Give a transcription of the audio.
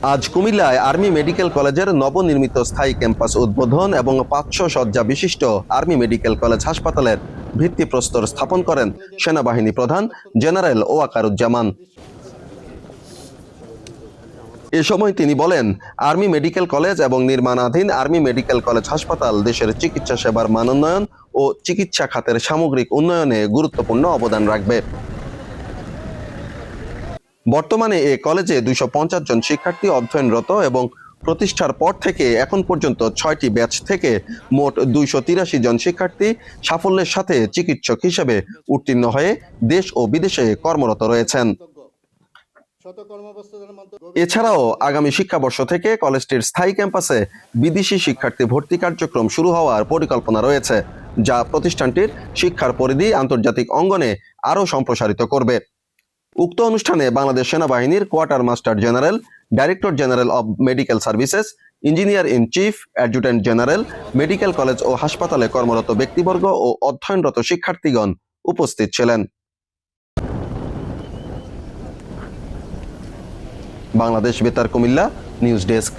আজ কুমিল্লায় army medical কলেজের নবনির্মিত স্থায়ী ক্যাম্পাস উদ্বোধন এবং 500 শয্যা বিশিষ্ট আর্মি মেডিকেল কলেজ হাসপাতালের ভিত্তিপ্রস্তর স্থাপন করেন সেনাবাহিনী প্রধান জেনারেল ওয়াকারুজ্জামান। এ সময় তিনি বলেন, আর্মি মেডিকেল কলেজ এবং নির্মাণাধীন আর্মি মেডিকেল কলেজ হাসপাতাল দেশের চিকিৎসা সেবার মানোন্নয়ন ও চিকিৎসা খাতের সামগ্রিক উন্নয়নে গুরুত্বপূর্ণ অবদান রাখবে। বর্তমানে এ কলেজে 250 জন শিক্ষার্থী অধ্যয়নরত এবং প্রতিষ্ঠার পর থেকে এখন পর্যন্ত 6টি ব্যাচ থেকে মোট 283 জন শিক্ষার্থী সাফল্যের সাথে চিকিৎসক হিসেবে উত্তীর্ণ হয়ে দেশ ও বিদেশে কর্মরত রয়েছেন। এছাড়াও আগামী শিক্ষাবর্ষ থেকে কলেজটির স্থায়ী ক্যাম্পাসে বিদেশি শিক্ষার্থী ভর্তি কার্যক্রম শুরু হওয়ার পরিকল্পনা রয়েছে, যা প্রতিষ্ঠানটির শিক্ষার পরিধি আন্তর্জাতিক অঙ্গনে আরও সম্প্রসারিত করবে। উক্ত অনুষ্ঠানে বাংলাদেশ সেনাবাহিনীর quarter master general, director general of medical services, engineer in chief, adjutant general, medical college ও হাসপাতালে কর্মরত ব্যক্তিবর্গ ও অধ্যয়নরত শিক্ষার্থীগণ উপস্থিত ছিলেন। বাংলাদেশ বেতার কুমিল্লা নিউজ ডেস্ক।